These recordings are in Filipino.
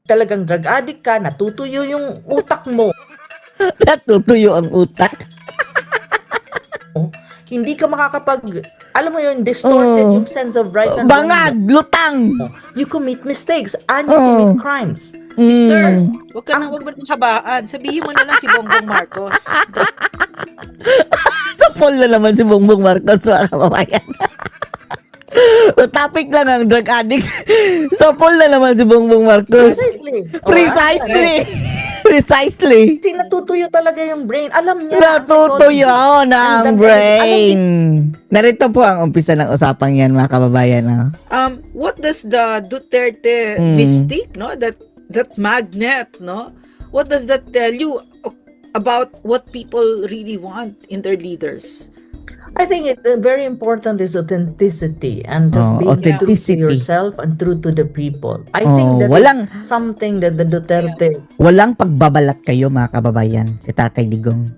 talagang drug addict ka, natutuyo yung utak mo, Natutuyo ang utak. hindi ka alam mo yun, distorted Oh. yung sense of right and Bangag, wrong. lutang. You commit mistakes and you commit crimes. Mister, Mm. wag mo nang habaan. Sabihin mo na lang si Bongbong Marcos. Sa poll na naman si Bongbong Marcos, mga kababayan. Topic lang ang drug addict. Sa poll na naman si Bongbong Marcos. Precisely. Precisely. Kasi natutuyo talaga yung brain. Alam niya. Natutuyo ang ng psychology. brain. Narito po ang umpisa ng usapang yan, mga kababayan. No? What does the Duterte mystique, no? That magnet, no? What does that tell you about what people really want in their leaders? I think very important is authenticity and just being true to authenticity. yourself and true to the people. I think that is something that the Duterte Walang pagbabalat kayo, mga kababayan, si Tatay Digong.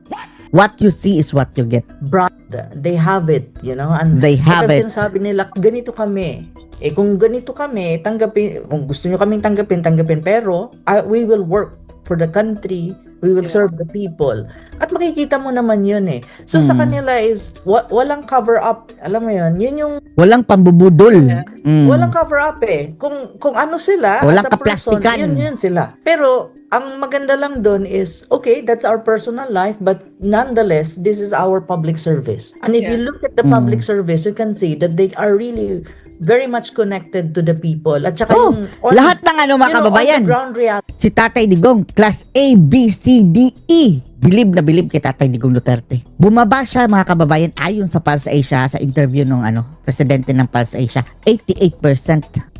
What you see is what you get. brought. They have it, you know, and They have it. Sinasabi nila, ganito kami. Kung ganito kami, tanggapin, kung gusto nyo kaming tanggapin, pero we will work for the country, we will serve the people. At makikita mo naman yun eh. So sa kanila is, walang cover up. Alam mo yun, yun yung Walang pambubudol. walang cover up eh. Kung ano sila, Walang as a person, kaplastikan. yun sila. Pero, ang maganda lang doon is, okay, that's our personal life, but nonetheless, this is our public service. And if you look at the public service, you can see that they are really very much connected to the people. At saka yung Lahat ng ano, mga kababayan. on the ground reality. Si Tatay Digong, class A, B, C, D, E. Bilib na bilib kay Tatay Digong Duterte. Bumaba siya, mga kababayan, ayon sa Pulse Asia, sa interview ng presidente ng Pulse Asia, 88%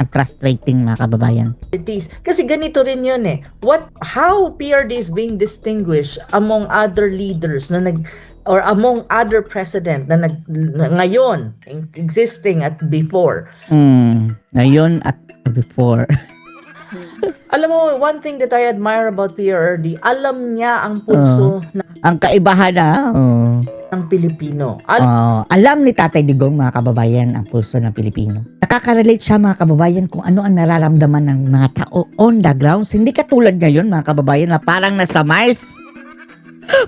ang trust rating, mga kababayan. Kasi ganito rin yun eh. How PRD is being distinguished among other leaders or among other president na ngayon, existing at before. Ngayon at before. Alam mo, one thing that I admire about PRD, alam niya ang pulso Ang kaibahan ng Pilipino. alam ni Tatay Digong, mga kababayan, ang pulso ng Pilipino. Nakaka-relate siya, mga kababayan, kung ano ang nararamdaman ng mga tao on the grounds. Hindi katulad ngayon, mga kababayan, na parang nasa Mars.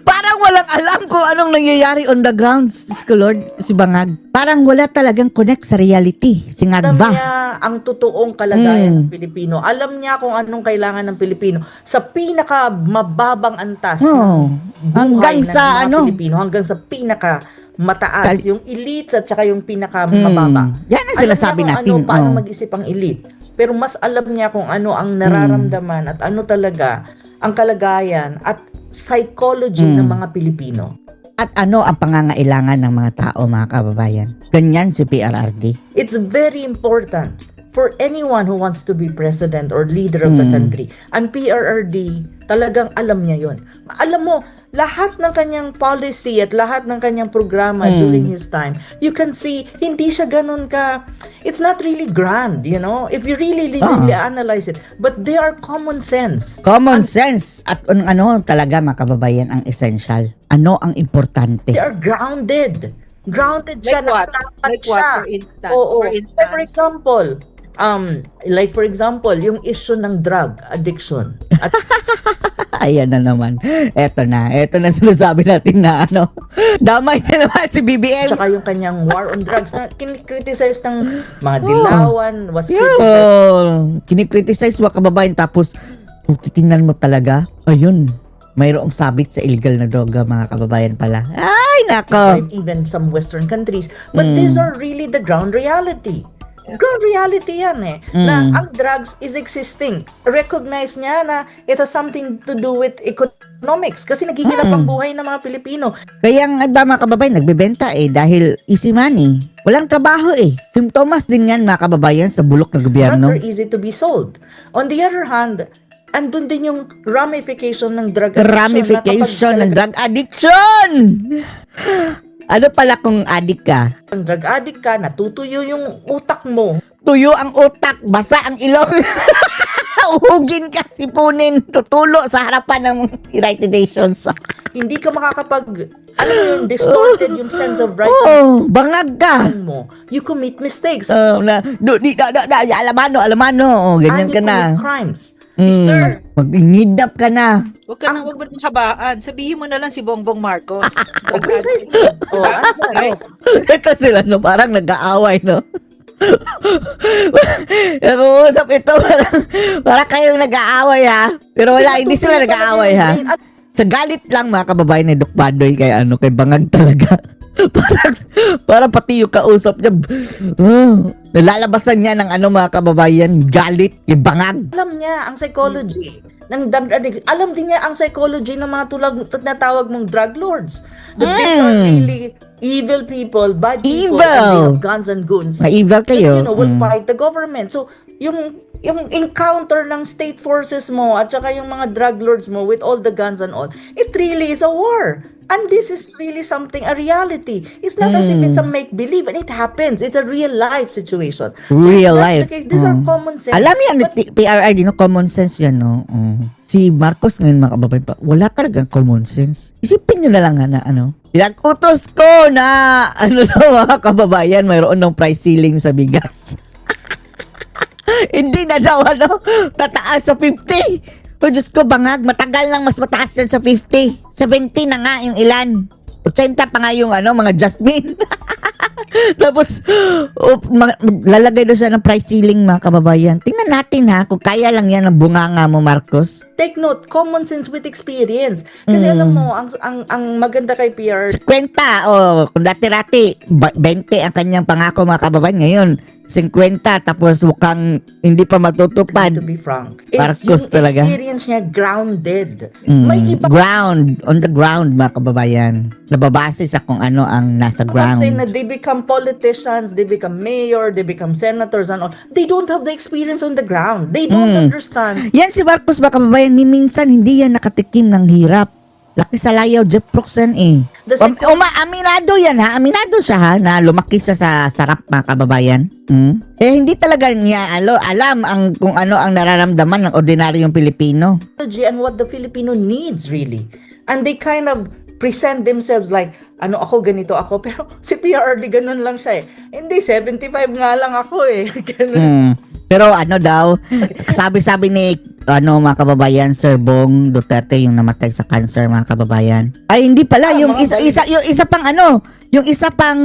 Parang walang alam kung anong nangyayari on the grounds, Diyos ko Lord, si Bangag. Parang wala talagang connect sa reality, si Alam Ngadva. niya ang totoong kalagayan ng Pilipino. Alam niya kung anong kailangan ng Pilipino sa pinaka mababang antas ng hanggang buhay sa ng mga Pilipino, hanggang sa pinaka mataas, yung elite at saka yung pinaka mababa. Yan ang sinasabi alam niya natin. kung paano mag-isip ang elite. Pero mas alam niya kung ano ang nararamdaman at ano talaga ang kalagayan at psychology ng mga Pilipino. At ano ang pangangailangan ng mga tao, mga kababayan. Ganyan si PRRD. It's very important for anyone who wants to be president or leader of the country. And PRRD, talagang alam niya yun. Alam mo, lahat ng kanyang policy at lahat ng kanyang programa during his time, you can see, hindi siya ganun it's not really grand, you know, if you really analyze it. But they are common sense. Common sense at ano talaga, mga kababayan, ang essential. Ano ang importante? They are grounded. Grounded siya. Like what? Nakatapat Like siya. what, for instance? Oo. For instance? For example, yung issue ng drug addiction. At Ayan na naman. Eto na sinasabi natin na damay na naman si BBM. saka yung kanyang war on drugs na kinikriticize ng mga dilawan, was criticized. Kinikriticize mga kababayan, tapos kung titingnan mo talaga, ayun, mayroong sabit sa illegal na droga, mga kababayan pala. Ay, nako. Even some Western countries. But these are really the ground reality. Ground reality yan eh. Na ang drugs is existing. Recognize niya na it has something to do with economics. Kasi naghihirap ang buhay ng mga Pilipino. Kaya nga ba, mga kababayan, nagbebenta dahil easy money. Walang trabaho Simptomas din yan, mga kababayan, sa bulok na gobyerno. Drugs are easy to be sold. On the other hand, andun din yung ramification ng drug addiction. Ramification ng drug addiction! Ano pala kung addict ka? Kung drug addict ka, natutuyo yung utak mo. Tuyo ang utak, basa ang ilong. Uhugin ka, sipunin, tutulo sa harapan ng United Nations. Hindi ka alam mo yung distorted yung sense of right and Bangag ka. wrong mo. You commit mistakes. Alamano, ganyan And ka you na. commit crimes. Mister, Mag-ngidap ka na. wag mo nang habaan. Sabihin mo na lang si Bongbong Marcos. Oh, ano? Ito sila, no? Parang nag-aaway, no? Nag-uusap ito, parang kayong nag-aaway, ha? Pero wala, hindi sila nag-aaway, ha? Sa galit lang, mga kababayan ni Doc Badoy, kay Bangag talaga. parang pati yung kausap niya, nalalabasan niya ng mga kababayan, galit, kay Bangag. Alam niya ang psychology ng alam din niya ang psychology ng mga tinatawag mong drug lords. That these are really evil people, bad people, and they have guns and goons. Ma-evil kayo. That, will fight the government. So, yung encounter ng state forces mo at saka yung mga drug lords mo with all the guns and all, it really is a war. And this is really something, a reality. It's not as if it's a make-believe, and it happens. It's a real-life situation. Real if that's life. the case, these are common sense. Alam yan, But PRRD, no? Common sense yan, no? Si Marcos ngayon, mga kababayan, wala talagang common sense. Isipin nyo na lang na pinag-utos ko na, mga kababayan, mayroon ng price ceiling sa bigas. Hindi na daw, tataas sa 50. O Diyos ko, Bangag, matagal lang mas mataas yan sa 50. 70 na nga yung ilan. 80 pa nga yung mga Jasmine. Tapos, lalagay doon siya ng price ceiling, mga kababayan. Tingnan natin, ha, kung kaya lang yan ang bunganga mo, Marcos. take note, common sense with experience. Kasi alam mo, ang maganda kay PR, 50, kung dati-rati, 20 ang kanyang pangako, mga kababayan. Ngayon, 50, tapos mukhang hindi pa matutupad. to be frank, is Marcos yung talaga. experience niya grounded. May iba On the ground, mga kababayan. Nababase sa kung ano ang nasa kasi na ground. they become politicians, they become mayor, they become senators and all. They don't have the experience on the ground. They don't understand. Yan si Marcos, mga kababayan, ni minsan hindi yan nakatikim ng hirap. Laki sa layaw, Jeff Proxen The second- Aminado yan, ha? Aminado siya, ha? Na lumaki siya sa sarap, mga kababayan. Hindi talaga niya alam kung ano ang nararamdaman ng ordinaryong Pilipino. And what the Filipino needs really. And they kind of present themselves like, ako ganito ako. Pero si PRRD ganun lang siya eh. Hindi, 75 nga lang ako eh. Ganun. Pero daw, sabi-sabi ni mga kababayan, Sir Bong Duterte, yung namatay sa cancer, mga kababayan. Ay hindi pala, yung isa pang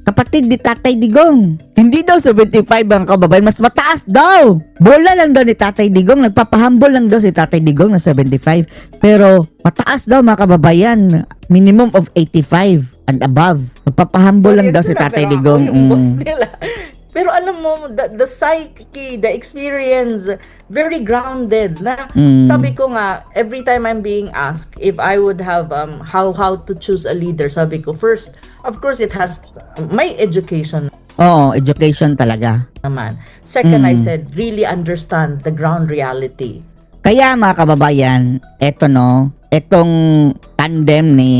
kapatid ni Tatay Digong. Hindi daw 75 ang kababayan, mas mataas daw. Bola lang daw ni Tatay Digong, nagpapahambol lang daw si Tatay Digong na 75. Pero mataas daw, mga kababayan, minimum of 85 and above. Nagpapahambol lang daw si Tatay Digong. Yung boss nila. Pero alam mo, the psyche, the experience, very grounded. Na sabi ko nga, every time I'm being asked if I would have how to choose a leader, sabi ko, first, of course, it has my education Oo, education talaga. naman. Second, I said, really understand the ground reality. Kaya, mga kababayan, etong tandem ni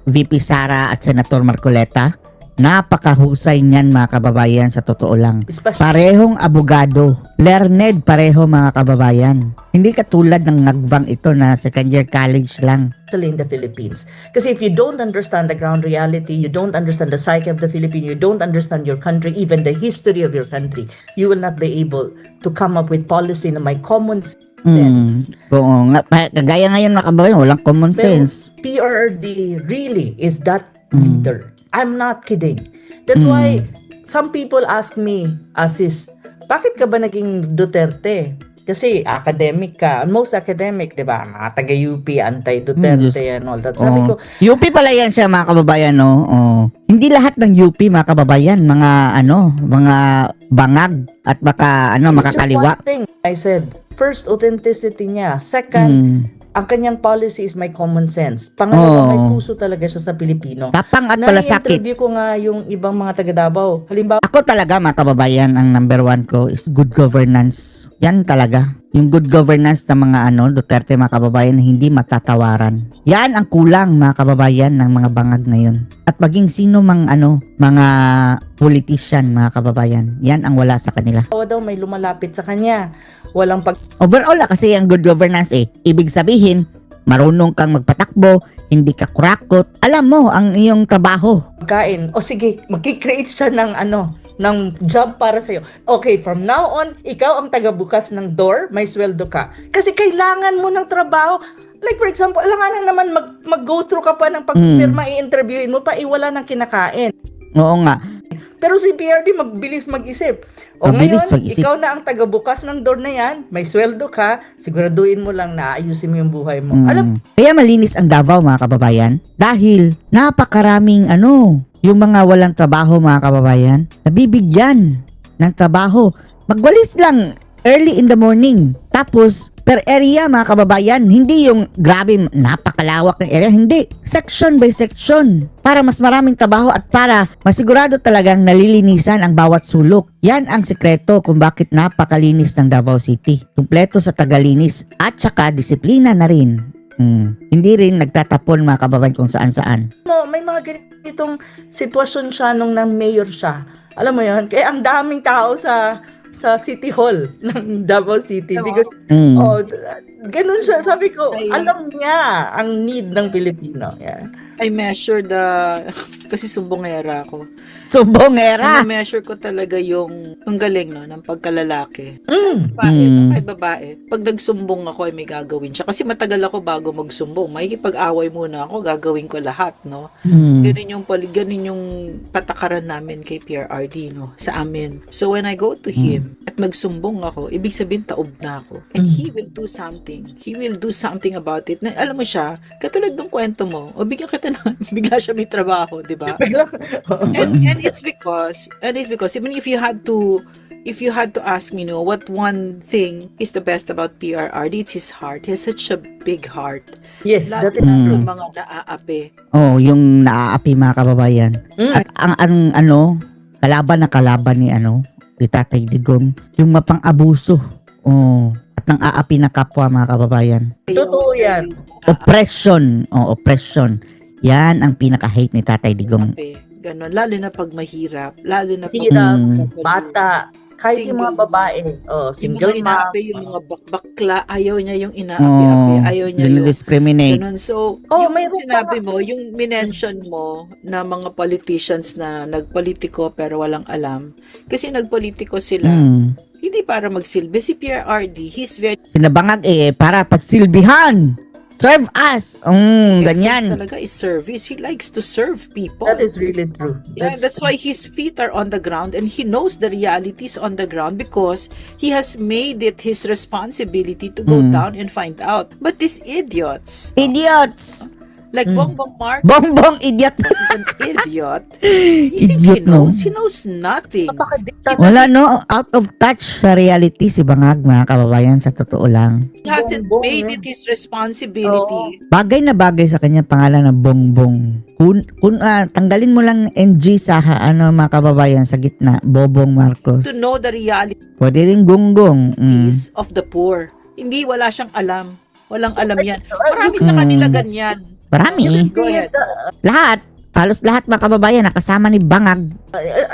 VP Sara at Senator Marcoleta, napakahusay niyan, mga kababayan, sa totoo lang. Especially, Parehong abogado, learned pareho, mga kababayan. Hindi katulad ng ngagvang ito na second year college lang. in the Philippines. Kasi if you don't understand the ground reality, you don't understand the psyche of the Philippines, you don't understand your country, even the history of your country, you will not be able to come up with policy na may common sense. Oo nga, kagaya ngayon, mga kababayan, walang common sense. PRRD really is that leader. I'm not kidding. That's why some people ask me, Sis, bakit ka ba naging Duterte? Kasi academic ka, most academic, di ba? Mga taga-UP, anti-Duterte and all that. Sabi ko, UP pala yan siya, mga kababayan, no? Hindi lahat ng UP, mga kababayan, mga bangag at baka it's just makakaliwa. one thing. I said, first, authenticity niya. Second, ang kanyang policy is may common sense. Pangalawa, may puso talaga siya sa Pilipino. Tapang at palasakit. Na-interview ko nga yung ibang mga taga-Davao. Halimbawa, Ako talaga, mga kababayan, ang number one ko is good governance. Yan talaga. Yung good governance ng mga Duterte, mga kababayan, na hindi matatawaran. Yan ang kulang, mga kababayan, ng mga bangag ngayon. At maging sino mga politician, mga kababayan, yan ang wala sa kanila. daw may lumalapit sa kanya. Walang Overall, kasi ang good governance ibig sabihin, marunong kang magpatakbo, hindi ka kurakot. Alam mo ang iyong trabaho. pagkain. O sige, magkikreate siya ng ng job para sa'yo. Okay, from now on, ikaw ang tagabukas ng door, may sweldo ka. Kasi kailangan mo ng trabaho. Like for example, alanganan naman mag-go through ka pa ng pagpirma, i-interviewin mo pa, iwala ng kinakain. Oo nga. Pero si PRD magbilis mag-isip. O Mabilis ngayon, mag-isip. ikaw na ang tagabukas ng door na yan, may sweldo ka, siguraduhin mo lang na ayusin mo yung buhay mo. Alam, Kaya malinis ang Davao, mga kababayan, dahil napakaraming yung mga walang trabaho, mga kababayan, nabibigyan ng trabaho. Magwalis lang early in the morning. Tapos, per area, mga kababayan, hindi yung grabe, napakalawak ng area, hindi. Section by section. Para mas maraming trabaho at para masigurado talagang nalilinisan ang bawat sulok. Yan ang sekreto kung bakit napakalinis ng Davao City. Kumpleto sa tagalinis at saka disiplina na rin. Hindi rin nagtatapon, mga kababayan, kung saan-saan. mo, may mga ganitong sitwasyon siya nung nang mayor siya. Alam mo yon, kaya ang daming tao sa City Hall ng Davao City because ganun siya, sabi ko, alam niya ang need ng Pilipino. Yeah. I measure kasi sumbongera ako. Sumbongera! I-measure ko talaga yung galing ng pagkalalaki. Mm. Kahit babae. Pag nagsumbong ako ay may gagawin siya. Kasi matagal ako bago magsumbong. Makikipag-away muna ako, gagawin ko lahat, no? Ganun yung patakaran namin kay PRRD, no? Sa amin. So when I go to him at nagsumbong ako, ibig sabihin taob na ako. And he will do something. He will do something about it. Na, alam mo siya, katulad ng kwento mo, o bigyan kita na, bigla siya may trabaho, di ba? And it's because even if you had to ask me, what one thing is the best about PRRD, it's his heart. He has such a big heart. Yes, Lalo that na is sa true. mga naaapi. Yung naaapi, mga kababayan. At ang kalaban ni ni Tatay Digong, yung mapang-abuso. At nang aapi na kapwa, mga kababayan. Totoo yan. Oppression. Oppression. Yan ang pinaka-hate ni Tatay Digong. Ganon. Lalo na pag mahirap. Lalo na pag Hirap, bata, kahit yung mga Single. babae, yung single mga mom. inaapi, yung mga bakla, ayaw niya yung inaapi-api. Ayaw niya yung discriminate. ganun. So, yung mayroon sinabi mo, yung minention mo na mga politicians na nagpolitiko pero walang alam. Kasi nagpolitiko sila, hindi para magsilbi. Si PRRD, he's very Sinabangag para pagsilbihan. Serve us. Ganyan. talaga is service. He likes to serve people. That is really true. Yeah, that's why his feet are on the ground and he knows the realities on the ground because he has made it his responsibility to go down and find out. But these idiots, Idiots. like Bongbong Marcos, Bongbong idiot. is an idiot. You think Idiot, no? He knows nothing. Wala out of touch sa reality si Bangag, mga kababayan, sa totoo lang. He hasn't Bongbong, made it his responsibility. Bagay na bagay sa kanya pangalan na Bongbong. Kung tanggalin mo lang NG sa mga kababayan sa gitna, Bobong Marcos. To know the realities Pwede rin gunggong. of the poor. Hindi, wala siyang alam. Walang alam yan. Marami sa kanila ganyan. Marami. Go ahead. Lahat. Halos lahat, mga kababayan, nakasama ni Bangag.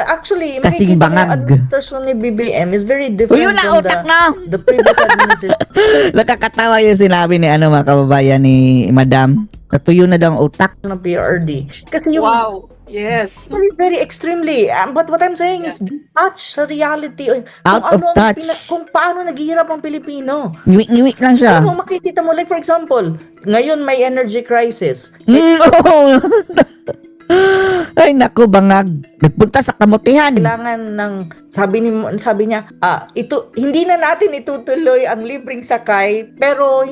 Actually, Kasing makikita mo bangag. yung administration ni BBM is very different Yun na, from utak na! the previous administration. Nakakatawa yung sinabi ni mga kababayan ni Madam. Natuyo na daw ang utak. ng PRD. Kasi yung Wow. Yes. very, very extremely. But what I'm saying is detach sa reality. Out of touch. Kung paano naghihirap ang Pilipino. Ngiwik lang siya. Ano, makikita mo, like for example, ngayon may energy crisis. Ay, naku, Bangag. Nagpunta sa kamutihan. Kailangan ng, sabi niya, hindi na natin itutuloy ang libreng sakay, pero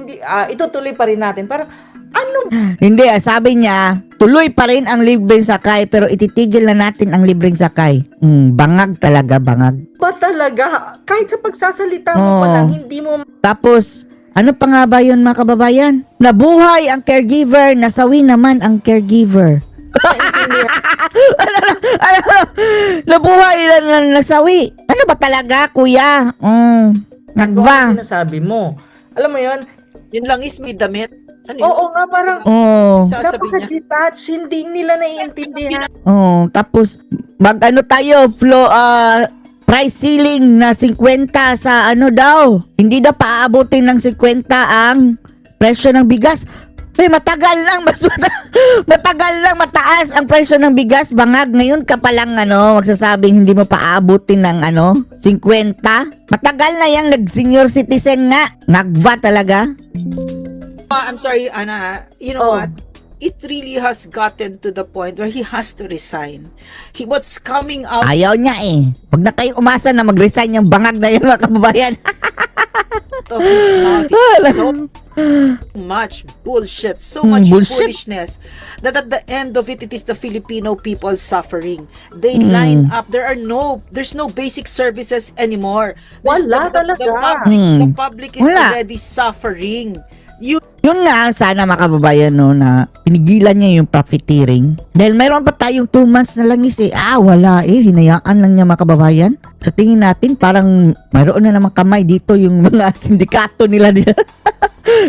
itutuloy pa rin natin. Parang, ano Hindi, sabi niya, tuloy pa rin ang libreng sakay pero ititigil na natin ang libreng sakay. Bangag talaga, Bangag. ba talaga? Kahit sa pagsasalita mo pa lang, hindi mo Tapos, ano pa nga ba yun, mga kababayan? Nabuhay ang caregiver, nasawi naman ang caregiver. maintindihan. Nabuhay na nasawi. Ano ba talaga, kuya? Ano Nagba. ang sinasabi mo? Alam mo yun? Yun lang is may damit. Ano yun? Oo nga, parang Sasabihin niya. napaka-detach, hindi nila naiintindihan. Tapos, tayo, price ceiling na 50 sa daw. Hindi daw paabutin ng 50 ang presyo ng bigas. matagal lang, matagal lang mataas ang presyo ng bigas, bangag. Ngayon ka palang magsasabing hindi mo paaabutin ng 50. Matagal na yang nag-senior citizen nga. Nagva talaga. I'm sorry, Ana. You know Oh. what? It really has gotten to the point where he has to resign. What's coming out Ayaw niya eh. Huwag na kayo umasa na mag-resign yung bangag na yun, mga kababayan. of his mouth is so much bullshit, so much bullshit. foolishness, that at the end of it, it is the Filipino people suffering. They line up. There's no basic services anymore. Wala talaga. The public is Wala. already suffering. Yun nga, sana mga kababayan na pinigilan niya yung profiteering. Dahil mayroon pa tayong 2 months na langis eh. Wala eh. Hinayaan lang niya mga kababayan. Sa tingin natin, parang mayroon na namang kamay dito yung mga sindikato nila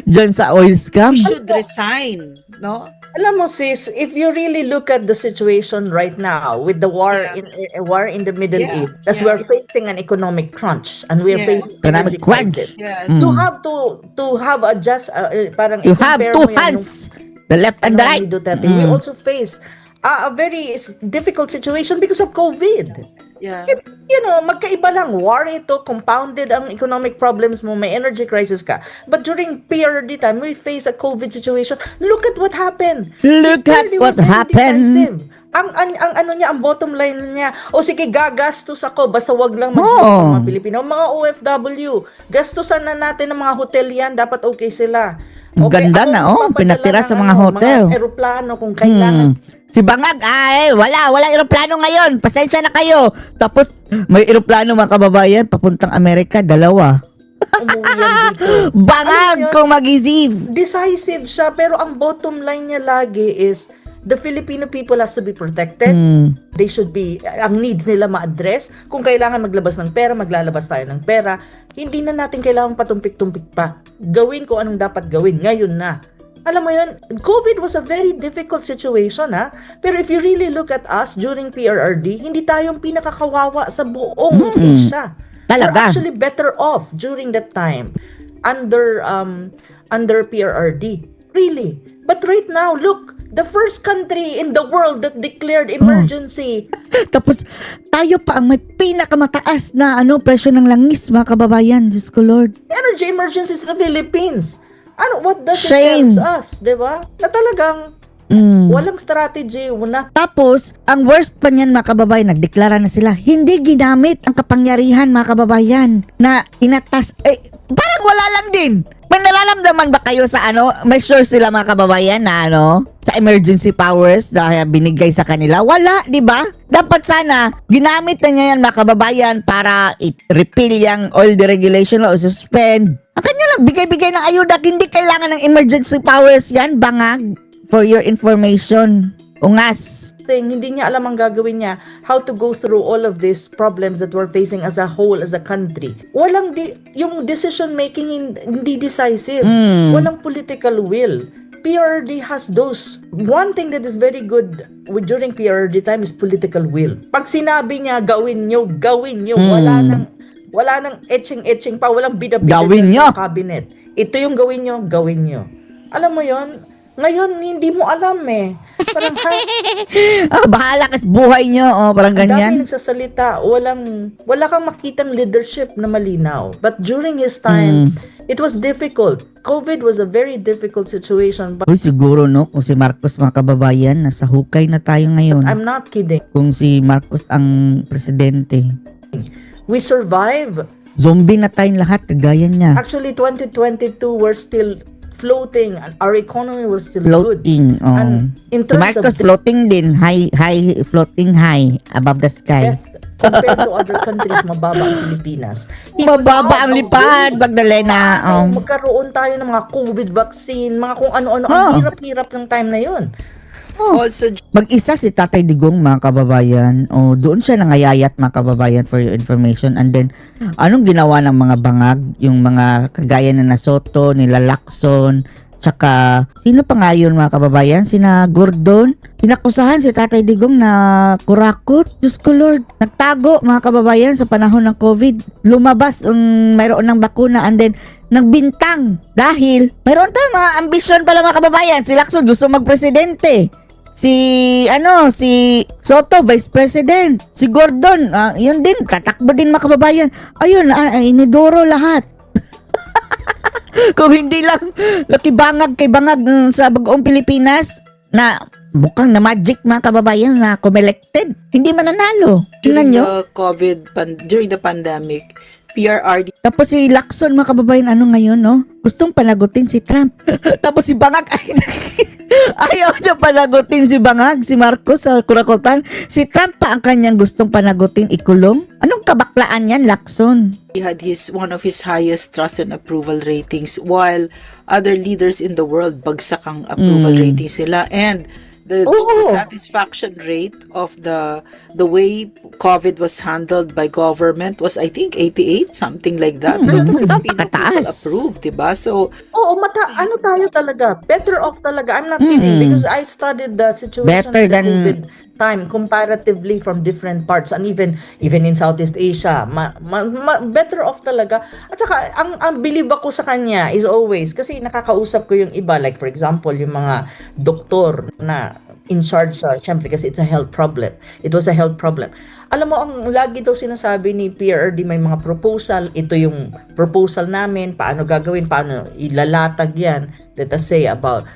dyan sa oil scam. He should resign, no? Alam mo sis, if you really look at the situation right now with the war in the Middle Yeah. East, as we're facing an economic crunch and we're Yes. facing Economic energy crunch. crisis, Yes. to have a just parang You have i-compare 2 mo yan hands. The left and the nung right. ni Duterte. We also face a very difficult situation because of COVID. Yeah. Magkaiba lang. War ito, compounded ang economic problems mo, may energy crisis ka. But during PRD time, we face a COVID situation. Look at what happened. Look at PRD what was very happened. decisive. Ang bottom line niya, sige, gagastos ako, basta wag lang Oo. mga Pilipino. Mga OFW, gastusan na natin ng mga hotel yan, dapat okay sila. Ang ganda ako na, magpapadala pinatira ng sa mga hotel. Mga eroplano kung kailangan. Si Bangag, wala eroplano ngayon. Pasensya na kayo. Tapos, may eroplano mga kababayan, papuntang Amerika, 2. Umuwi yan dito. Bangag Alam mo yun? kung mag-isip. Decisive siya, pero ang bottom line niya lagi is the Filipino people has to be protected. They should be, ang needs nila ma-address. Kung kailangan maglabas ng pera, maglalabas tayo ng pera. Hindi na natin kailangan patumpik-tumpik pa. Gawin ko anong dapat gawin. Ngayon na. Alam mo yun, COVID was a very difficult situation, ha? Pero if you really look at us during PRRD, hindi tayong pinakakawawa sa buong Asia. Talaga. We're actually better off during that time under PRRD. Really. But right now, look, the first country in the world that declared emergency. Tapos, tayo pa ang may pinakamataas na presyo ng langis, mga kababayan. Diyos ko, Lord. Energy emergency is the Philippines. What does Shame. it tell us, di ba? Na talagang walang strategy, Tapos, ang worst pa niyan mga kababayan, nagdeklara na sila, hindi ginamit ang kapangyarihan mga kababayan na inatas. Parang wala lang din. May nararamdaman ba kayo sa may sure sila mga kababayan na sa emergency powers na binigay sa kanila? Wala, di ba? Dapat sana, ginamit na niya yan mga kababayan para i-repeal yung oil deregulation o suspend. Ang kanya lang, bigay-bigay ng ayuda, hindi kailangan ng emergency powers yan, Bangag. For your information. Ungas. hindi niya alam ang gagawin niya, how to go through all of these problems that we're facing as a whole, as a country. Yung decision making hindi decisive. Walang political will. PRD has those. One thing that is very good during PRD time is political will. Pag sinabi niya, gawin nyo. Wala nang etching pa, walang bida-bida Gawin nyo. sa cabinet. Ito yung gawin nyo. Alam mo yon? Ngayon, hindi mo alam eh. Parang, Bahala ka sa buhay nyo. Parang dami ganyan. nagsasalita. Wala kang makitang leadership na malinaw. But during his time, it was difficult. COVID was a very difficult situation. But Uy, siguro kung si Marcos mga kababayan, nasa hukay na tayo ngayon. I'm not kidding. Kung si Marcos ang presidente. We survive. Zombie na tayong lahat, kagaya niya. Actually, 2022, we're still floating and our economy was still good. Floating. And in Si terms Marcos of floating din. Floating high above the sky. death compared to other countries, mababa ang Pilipinas. Even Mababa ang now, lipad, waves, Magdalena. magkaroon tayo ng mga COVID vaccine, mga kung ano-ano. Oh. Ang hirap-hirap ng time na yun. Also, Mag-isa si Tatay Digong mga kababayan. Doon siya nangayayat mga kababayan for your information. And then, anong ginawa ng mga bangag? Yung mga kagaya na Nasoto, nila Lacson, Tsaka, sino pa nga yun mga kababayan? Sina Gordon. Pinakusahan si Tatay Digong na kurakot. Diyos ko Lord. Nagtago mga kababayan sa panahon ng COVID. Lumabas mayroon ng bakuna and then nagbintang. Dahil mayroon tayong mga ambisyon pala mga kababayan. Si Lacson gusto magpresidente. Si Soto, Vice President. Si Gordon, yun din, tatakbo din mga kababayan. Ayun, inidoro lahat. Kung hindi lang nakibangag kay bangag sa Bagoong Pilipinas na mukhang na magic mga kababayan na kumelected, hindi mananalo. Tingnan nyo. During the pandemic, PRRD Tapos si Lacson mga kababayan, ano ngayon, no? Gustong panagutin si Trump. Tapos si Bangag, ayaw niya panagutin si Bangag, si Marcos sa kurakutan. Si Trump pa ang kanyang gustong panagutin, ikulong. Anong kabaklaan yan, Lacson? he had one of his highest trust and approval ratings, while other leaders in the world bagsak ang approval ratings nila, and the satisfaction rate of the way COVID was handled by government was, I think, 88, something like that. So the Filipino people approved, diba? So ano tayo talaga? Better off talaga. I'm not kidding because I studied the situation Better in the than- COVID time comparatively from different parts, and even in Southeast Asia. Better off talaga. At saka, ang believe ako sa kanya is always, kasi nakakausap ko yung iba, like for example, yung mga doktor na in charge syempre kasi it's a health problem. It was a health problem. Alam mo, ang lagi daw sinasabi ni PRRD, may mga proposal. Ito yung proposal namin, paano gagawin, paano ilalatag yan. Let us say about,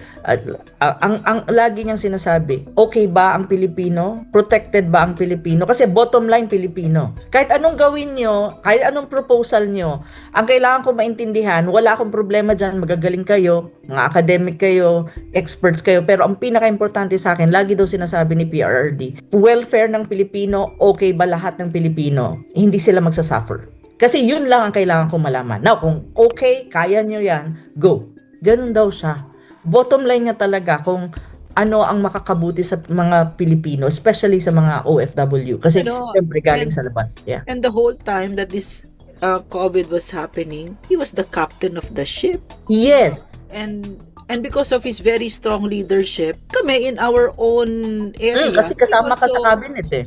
ang lagi niyang sinasabi, okay ba ang Pilipino? Protected ba ang Pilipino? Kasi bottom line, Pilipino. Kahit anong gawin nyo, kahit anong proposal nyo, ang kailangan ko maintindihan, wala akong problema dyan, magagaling kayo, mga academic kayo, experts kayo, pero ang pinaka-importante sa akin, lagi daw sinasabi ni PRRD, welfare ng Pilipino, okay ba lahat ng Pilipino? Hindi sila magsasuffer. Kasi yun lang ang kailangan kong malaman. Now, kung okay, kaya nyo yan, go. Ganun daw siya. Bottom line niya talaga kung ano ang makakabuti sa mga Pilipino, especially sa mga OFW. Kasi siyempre galing sa labas. Yeah. And the whole time that this COVID was happening, he was the captain of the ship. Yes. And because of his very strong leadership, kami in our own areas, Kasi kasama ka sa cabinet eh.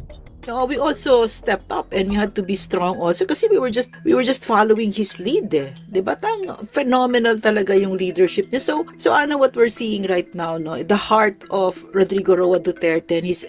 we also stepped up and we had to be strong also kasi we were just following his lead eh. 'Di ba? Phenomenal talaga yung leadership niya. So ano what we're seeing right now, no? The heart of Rodrigo Roa Duterte and his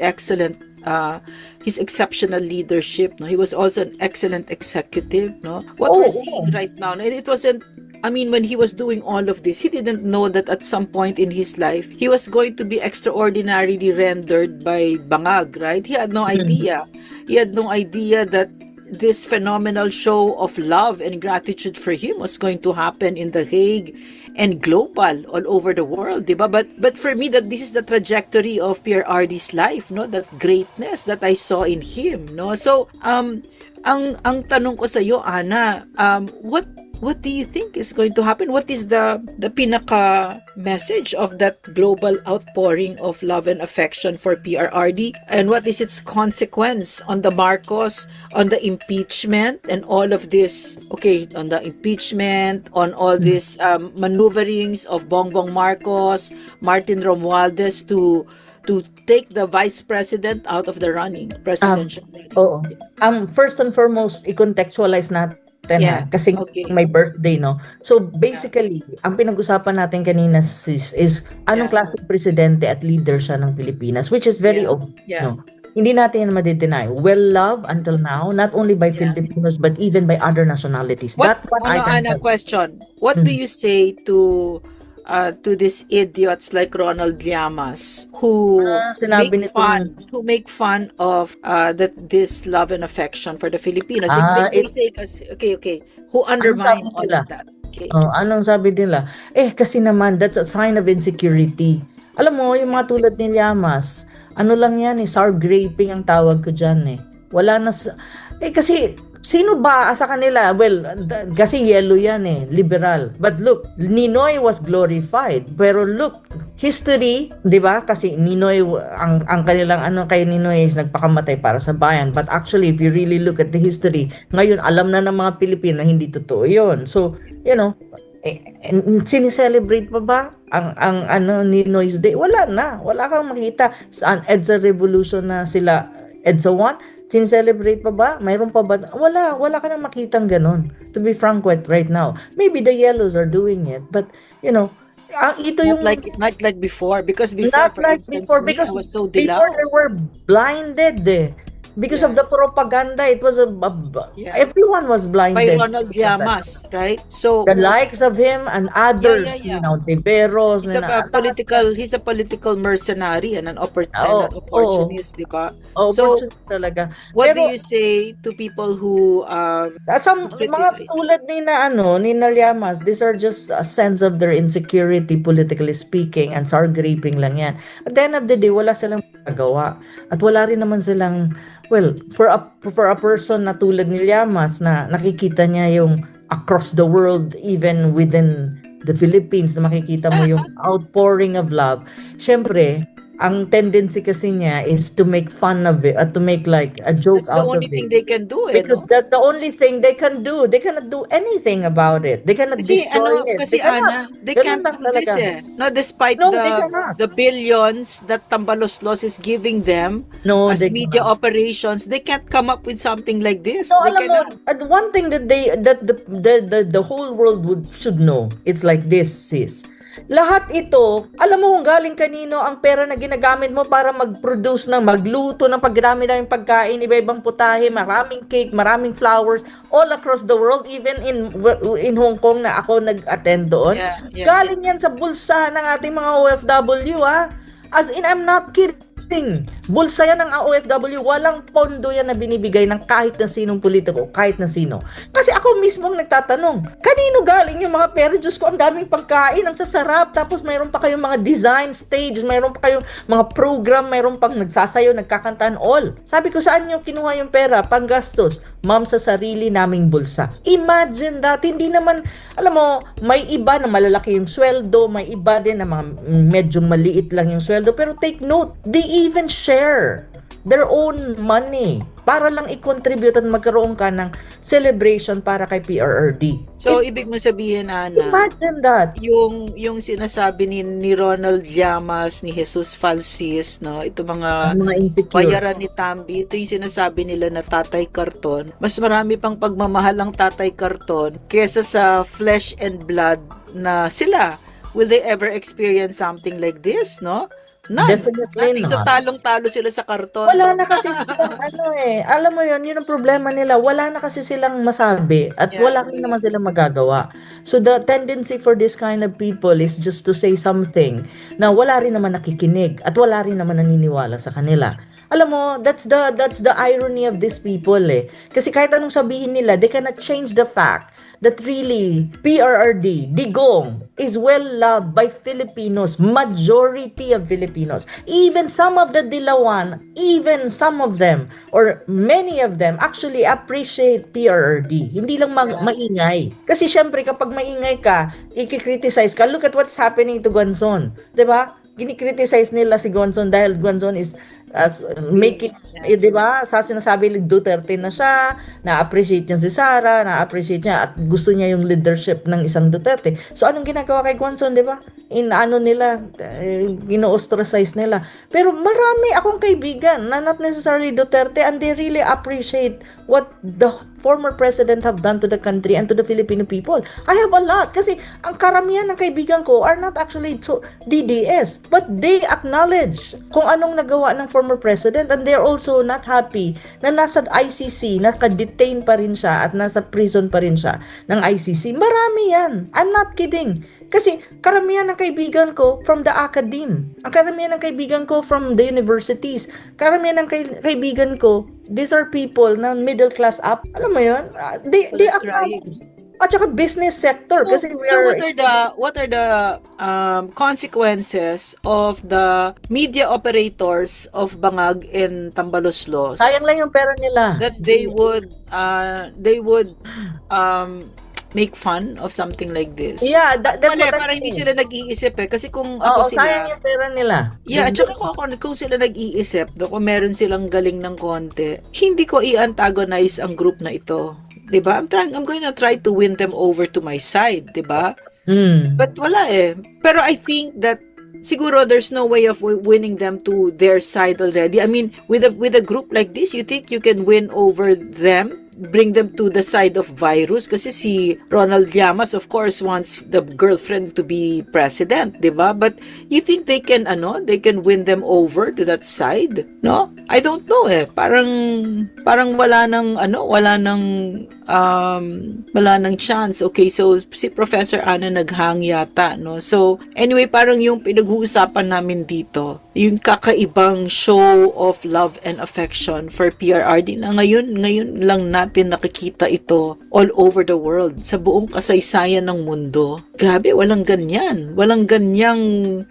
exceptional leadership, no? He was also an excellent executive, no? What we're seeing right now, and it wasn't, I mean, when he was doing all of this, he didn't know that at some point in his life, he was going to be extraordinarily rendered by Bangag, right? He had no idea. He had no idea that this phenomenal show of love and gratitude for him was going to happen in The Hague and global, all over the world, diba? But for me, that this is the trajectory of PRRD's life, no? That greatness that I saw in him, no? So, ang tanong ko sa iyo, Ana, what do you think is going to happen? What is the pinaka message of that global outpouring of love and affection for PRRD? And what is its consequence on the Marcos, on the impeachment, and all of this? Okay, on the impeachment, on all these maneuverings of Bongbong Marcos, Martin Romualdez to take the vice president out of the presidential running. Oo. First and foremost, i-contextualize natin kasi may birthday, no? So basically, ang pinag-usapan natin kanina is anong klaseng presidente at leader siya ng Pilipinas, which is very obvious, no? Hindi natin yan madideny. Well-loved until now, not only by Filipinos but even by other nationalities. Question. What do you say to these idiots like Ronald Llamas who make fun of this love and affection for the Filipinos? They say who undermine all of that. Okay. Anong sabi nila? Kasi naman that's a sign of insecurity. Alam mo, yung mga tulad ni Llamas, ano lang yan sour graping ang tawag ko dyan Wala na kasi sino ba sa kanila? Well, kasi yellow yan liberal. But look, Ninoy was glorified. Pero look, history, 'di ba? Kasi Ninoy ang kanilang kay Ninoy is nagpakamatay para sa bayan. But actually, if you really look at the history, ngayon alam na ng mga Pilipino na hindi totoo 'yon. So, Sinicelebrate pa ba ang ano ni Noise Day? Wala na. Wala kang makita. Saan EDSA Revolution na sila EDSA 1? Sinicelebrate pa ba? Mayroon pa ba? Wala ka nang makitang ganun. To be frank with right now. Maybe the yellows are doing it, but ito yung Not like before, because before, not for like instance, before, me, I because was so before dilaw. they were blinded because of the propaganda. It was Yeah. everyone was By blinded. Ronald Llamas, right? So The likes of him and others, Yeah. Tiberos, he's a political mercenary and an Oo, opportunist, di ba? oh, So, opportunity talaga. what do Pero you say to people who some mga criticize? tulad ni Llamas, these are just a sense of their insecurity, politically speaking, and sour graping lang yan. At the end of the day, wala silang magawa. At wala rin naman silang, for a person na tulad ni Llamas na nakikita niya yung across the world, even within the Philippines, na makikita mo yung outpouring of love. Syempre, ang tendency kasi niya is to make fun of it, at to make like a joke That's the out of only thing it. they can do, Because that's the only thing they can do. They cannot do anything about it. They cannot Kasi destroy it. kasi They cannot. Ana, they Ganun can't lang do this talaga. No, despite No, they cannot. the billions that Tambaloslos is giving them No, as they media cannot. operations, they can't come up with something like this. No, They alam mo, cannot. at one thing that the whole world should know, it's like this, sis. Lahat ito, alam mo kung galing kanino ang pera na ginagamit mo para mag-produce magluto ng pagdami-daming pagkain, iba-ibang putahe, maraming cake, maraming flowers, all across the world, even in Hong Kong na ako nag-attend doon. Yeah. Galing yan sa bulsa ng ating mga OFW, ha? As in, I'm not kidding. Bulsa yan ng OFW, walang pondo yan na binibigay ng kahit na sinong politiko, kahit na sino. Kasi ako mismo ang nagtatanong, kanino galing yung mga pera? Diyos ko, ang daming pagkain, ang sasarap, tapos mayroon pa kayong mga design stage, mayroon pa kayong mga program, mayroon pang nagsasayo, nagkakantaan, all. Sabi ko, saan nyo kinuha yung pera? Panggastos. Ma'am, sa sarili naming bulsa. Imagine that, hindi naman, alam mo, may iba na malalaki yung sweldo, may iba din na mga medyo maliit lang yung sweldo, pero take note, they even share their own money para lang i-contribute at magkaroon ka ng celebration para kay PRRD. So, ibig mo sabihin, Ana, Imagine that. yung sinasabi ni Ronald Llamas, ni Jesus Falsis, no? Ito mga Insecure. bayaran ni Tambi, ito yung sinasabi nila na Tatay Karton. Mas marami pang pagmamahal ang Tatay Karton kesa sa flesh and blood na sila. Will they ever experience something like this, no? None. Definitely Nothing. So, not. talong-talo sila sa karton. Wala na kasi silang alam mo yun ang problema nila. Wala na kasi silang masabi at Yeah. wala rin naman silang magagawa. So the tendency for this kind of people is just to say something na wala rin naman nakikinig at wala rin naman naniniwala sa kanila. Alam mo, that's the irony of these people Kasi kahit anong sabihin nila, they cannot change the fact that really PRRD, Digong, is well loved by Filipinos, majority of Filipinos. Even some of the Dilawan, even some of them, or many of them, actually appreciate PRRD. Hindi lang maingay. Kasi syempre, kapag maingay ka, i-criticize ka, look at what's happening to Guanzon. 'Di ba? Gini-criticize nila si Guanzon dahil Guanzon is making, di ba? Sa sinasabi ni Duterte na siya, na-appreciate niya si Sara, na-appreciate niya at gusto niya yung leadership ng isang Duterte. So, anong ginagawa kay Guanzon, di ba? Gino-ostracize nila. Pero marami akong kaibigan na not necessarily Duterte and they really appreciate what the former president have done to the country and to the Filipino people. I have a lot kasi ang karamihan ng kaibigan ko are not actually DDS but they acknowledge kung anong nagawa ng former president and they're also not happy na nasa ICC, naka-detain pa rin siya at nasa prison pa rin siya ng ICC. Marami yan. I'm not kidding. Kasi karamihan ng kaibigan ko from the academe. Ang karamihan ng kaibigan ko from the universities. Karamihan ng kaibigan ko, these are people na middle class up. Alam mo yun? They acknowledge. At saka business sector. So what are the consequences of the media operators of Bangag and Tambaloslos? Sayang lang yung pera nila. That they would make fun of something like this. Yeah, that's what I Parang hindi think. sila nag-iisip kasi kung Oo, ako sayang sila. yung pera nila. Yeah, at saka kung sila nag-iisip, kung meron silang galing ng konti, hindi ko i-antagonize ang group na ito. 'Di ba? I'm going to try to win them over to my side, 'di ba? Mm. But wala eh. Pero I think that siguro there's no way of winning them to their side already. I mean, with a group like this, you think you can win over them? Bring them to the side of virus? Kasi si Ronald Llamas, of course, wants the girlfriend to be president, di ba? But you think they can win them over to that side? No? I don't know eh. Parang wala nang chance. Okay, so si Professor Ana naghang yata, no? So, anyway, parang yung pinag-uusapan namin dito, yung kakaibang show of love and affection for PRRD na ngayon lang natin nakikita ito all over the world, sa buong kasaysayan ng mundo. Grabe, walang ganyan. Walang ganyang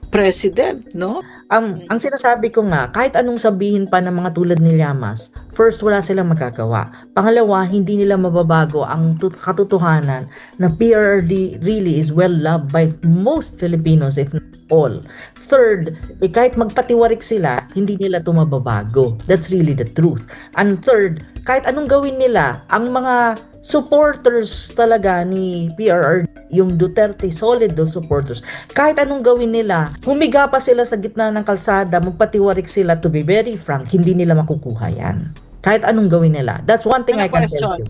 president, no? Ang sinasabi ko nga, kahit anong sabihin pa ng mga tulad ni Llamas, first, wala silang magagawa. Pangalawa, hindi nila mababago ang katotohanan na PRRD really is well loved by most Filipinos, if not all. Third, kahit magpatiwarik sila, hindi nila ito mababago. That's really the truth. And third, kahit anong gawin nila, ang mga supporters talaga ni PRRD, yung Duterte, solid those supporters, kahit anong gawin nila, humiga pa sila sa gitna ng kalsada, magpatiwarik sila, to be very frank, hindi nila makukuha yan. Kahit anong gawin nila. That's one thing I can tell you.